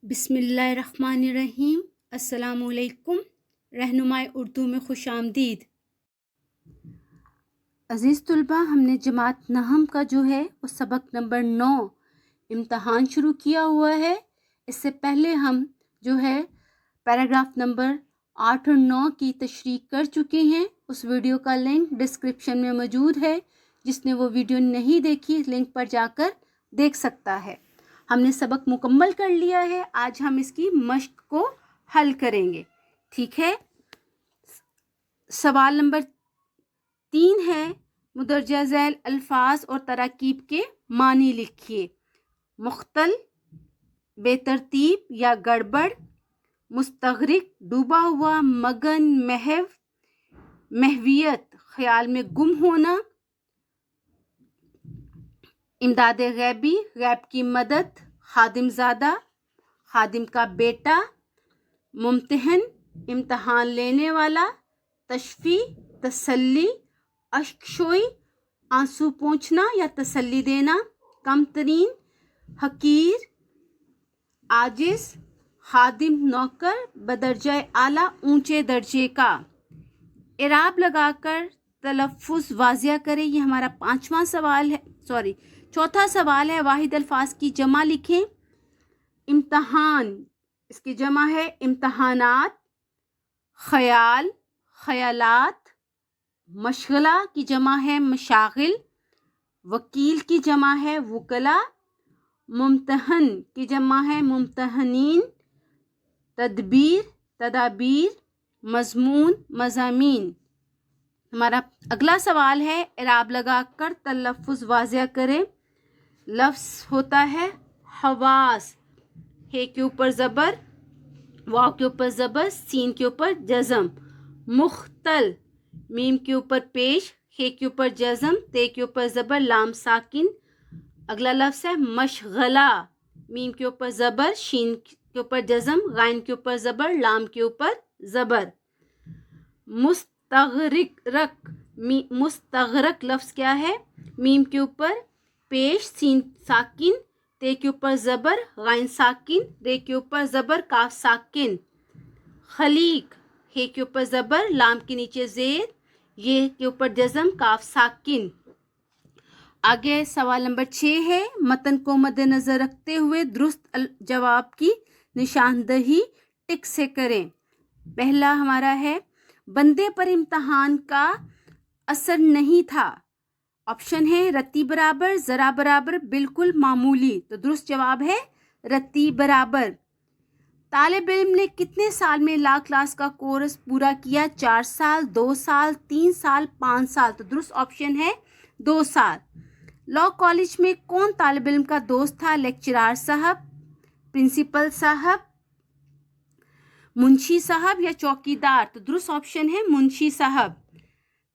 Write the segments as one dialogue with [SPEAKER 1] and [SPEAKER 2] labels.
[SPEAKER 1] बिस्मिल्लाहिर्रहमानिर्रहीम। अस्सलामुअलैकुम। रहनुमाए उर्दू में खुश आमदीद। अज़ीज़ तलबा, हमने जमात नहम का जो है वो सबक नंबर 9 इम्तहान शुरू किया हुआ है। इससे पहले हम जो है पैराग्राफ नंबर 8 और 9 की तशरीह कर चुके हैं। उस वीडियो का लिंक डिस्क्रिप्शन में मौजूद है। जिसने वो वीडियो नहीं देखी लिंक पर जाकर देख सकता है। हमने सबक मुकम्मल कर लिया है। आज हम इसकी मश्क को हल करेंगे। ठीक है। सवाल नंबर 3 है, मुदर्जा झैल अल्फाज और तराकीब के मानी लिखिए। मुख्तल, बेतरतीब या गड़बड़, मुस्तगरिक डूबा हुआ, मगन, महव, महवियत ख्याल में गुम होना, इमदाद गैबी गैब की मदद, खादिम ज़ादा खादिम का बेटा, मुम्तहन इम्तहान लेने वाला, तशफ़ी तसल्ली, अश्कशोई आंसू पोंछना या तसल्ली देना, कमतरीन हकीर, आजिज़ खादिम नौकर, बदरजा आला ऊंचे दर्जे का। इराब लगाकर तलफ़ुज़ वाज़िया करें। ये हमारा चौथा सवाल है। वाहिद अल्फाज की जमा लिखें। इम्तहान, इसकी जमा है इम्तहानात, ख्याल ख्यालात, मशगला की जमा है मशागिल, वकील की जमा है वकला, मुम्तहन की जमा है मुम्तहनीन, तदबीर तदाबीर, मज़मून मज़ामीन। हमारा अगला सवाल है, इराब लगाकर तलफ़ुज़ वाज़िया करें। लफ्ज़ होता है हवास, हे के ऊपर ज़बर, वाव के ऊपर ज़बर, सीन के ऊपर जज़म। मुख्तल, मीम के ऊपर पेश, हे के ऊपर जज़म, ते के ऊपर ज़बर, लाम साकिन। अगला लफ्ज़ है मशगला, मीम के ऊपर ज़बर, शीन के ऊपर जज़म, गाइन के ऊपर ज़बर, लाम के ऊपर ज़बर। मुस्तगरक लफ्ज़ क्या है? मीम के ऊपर पेश, सीन साकिन, ते के ऊपर ज़बर, गाइन साकिन, रे के ऊपर ज़बर, काफ साकिन। खलीक, हे के ऊपर ज़बर, लाम के नीचे ज़ेर, ये के ऊपर जज़म, काफ साकिन। आगे सवाल नंबर 6 है, मतन को मद्देनज़र रखते हुए दुरुस्त जवाब की निशानदही टिक से करें। पहला हमारा है, बंदे पर इम्तहान का असर नहीं था। ऑप्शन है रत्ती बराबर, ज़रा बराबर, बिल्कुल, मामूली। तो दुरुस्त जवाब है रत्ती बराबर। तालिब इल्म ने कितने साल में लॉ क्लास का कोर्स पूरा किया? 4 साल, 2 साल, 3 साल, 5 साल। तो दुरुस्त ऑप्शन है 2 साल। लॉ कॉलेज में कौन तालिब इल्म का दोस्त था? लेक्चरार साहब, प्रिंसिपल साहब, मुंशी साहब या चौकीदार? तो दुरुस्त ऑप्शन है मुंशी साहब।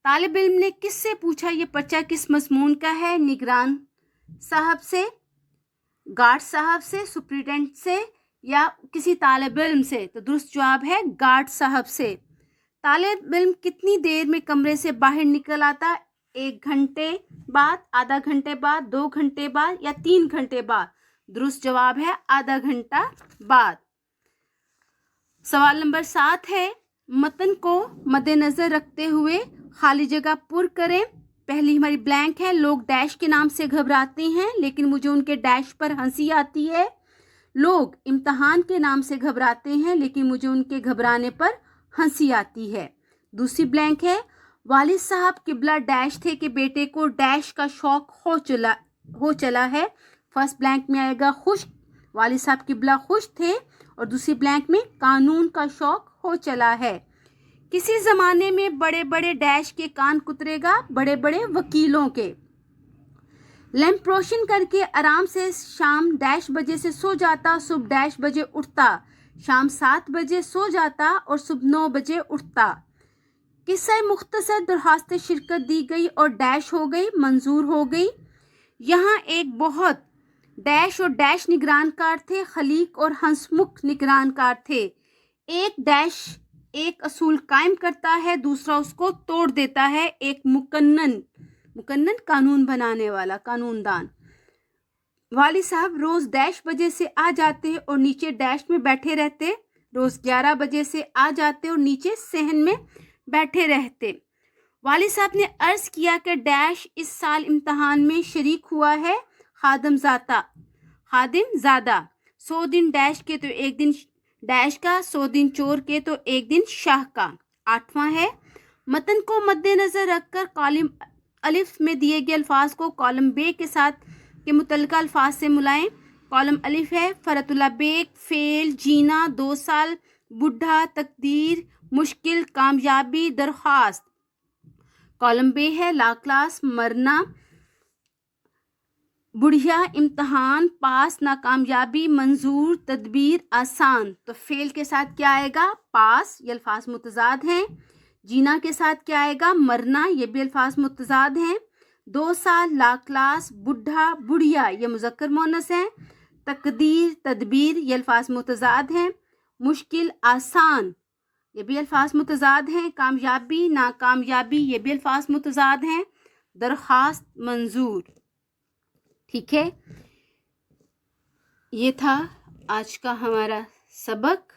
[SPEAKER 1] तालिब इल्म ने किससे पूछा ये पर्चा किस मज़मून का है? निगरान साहब से, गार्ड साहब से, सुप्रिटेंडेंट से या किसी तालिब इल्म से? तो दुरुस्त जवाब है गार्ड साहब से। तालिब इल्म कितनी देर में कमरे से बाहर निकल आता? 1 घंटे बाद, आधा घंटे बाद, 2 घंटे बाद या 3 घंटे बाद? दुरुस्त जवाब है आधा घंटा बाद। सवाल नंबर 7 है, मतन को मद्देनज़र रखते हुए खाली जगह पुर करें। पहली हमारी ब्लैंक है, लोग डैश के नाम से घबराते हैं लेकिन मुझे उनके डैश पर हंसी आती है। लोग इम्तहान के नाम से घबराते हैं लेकिन मुझे उनके घबराने पर हंसी आती है। दूसरी ब्लैंक है, वालिद साहब किबला डैश थे कि बेटे को डैश का शौक हो चला है। फर्स्ट ब्लैंक में आएगा खुश, वालिद साहब किबला खुश थे, और दूसरी ब्लैंक में कानून का शौक हो चला है। किसी ज़माने में बड़े बड़े डैश के कान कुतरेगा, बड़े बड़े वकीलों के। लैंप रोशन करके आराम से शाम डैश बजे से सो जाता, सुबह डैश बजे उठता, शाम 7 बजे सो जाता और सुबह 9 बजे उठता। किस्सा मुख्तसर दरखास्त शिरकत दी गई और डैश हो गई, मंजूर हो गई। यहाँ एक बहुत डैश और डैश निगरानकार थे, खलीक और हंसमुख निगरानकार थे। एक डैश एक असूल कायम करता है, दूसरा उसको तोड़ देता है। एक मुकन्नन कानून बनाने वाला, कानूनदान। वाली साहब रोज डैश बजे से आ जाते और नीचे डैश में बैठे रहते, रोज 11 बजे से आ जाते और नीचे सहन में बैठे रहते। वाली साहब ने अर्ज किया कि डैश इस साल इम्तहान में शरीक हुआ है खादिम ज़ादा। 100 दिन डैश के तो एक दिन डैश का, 100 दिन चोर के तो एक दिन शाह का। 8वां है, मतन को मद्देनजर रखकर कॉलम अलिफ में दिए गए अल्फाज को कॉलम बे के साथ के मुतल्लिका अल्फाज से मिलाएं। कॉलम अलिफ है फरतुल्ला बेग, फेल, जीना, 2 साल, बुढ़ा, तकदीर, मुश्किल, कामयाबी, दरख्वास्त। कॉलम बे है ला क्लास, मरना, बुढ़िया, इम्तहान, पास, नाकामयाबी, मंजूर, तदबीर, आसान। तो फेल के साथ क्या आएगा? पास, ये अल्फाज मुतजाद हैं। जीना के साथ क्या आएगा? मरना, ये भी अल्फाज मुतजाद हैं। 2 साल, ला क्लास, बुढ़ा, बुढ़िया, ये मुज़क्कर मुअन्नस हैं। तकदीर, तदबीर, ये अल्फाज मुतजाद हैं। मुश्किल, आसान, ये भी अल्फाज मुतजाद हैं। कामयाबी, नाकामयाबी, ये भी अल्फाज मुतजाद हैं। दरख्वास्त, मंजूर। ठीक है, ये था आज का हमारा सबक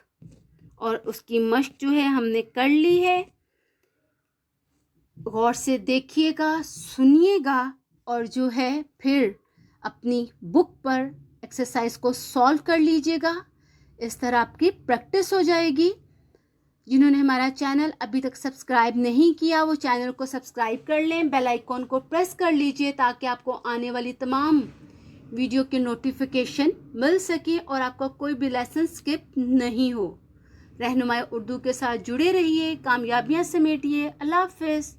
[SPEAKER 1] और उसकी मश्क जो है हमने कर ली है। गौर से देखिएगा, सुनिएगा और जो है फिर अपनी बुक पर एक्सरसाइज को सॉल्व कर लीजिएगा। इस तरह आपकी प्रैक्टिस हो जाएगी। जिन्होंने हमारा चैनल अभी तक सब्सक्राइब नहीं किया वो चैनल को सब्सक्राइब कर लें, बेल आइकॉन को प्रेस कर लीजिए ताकि आपको आने वाली तमाम वीडियो के नोटिफिकेशन मिल सके और आपका कोई भी लेसन स्किप नहीं हो। रहनुमाई उर्दू के साथ जुड़े रहिए, कामयाबियां समेटिए। अल्लाह हाफ़िज़।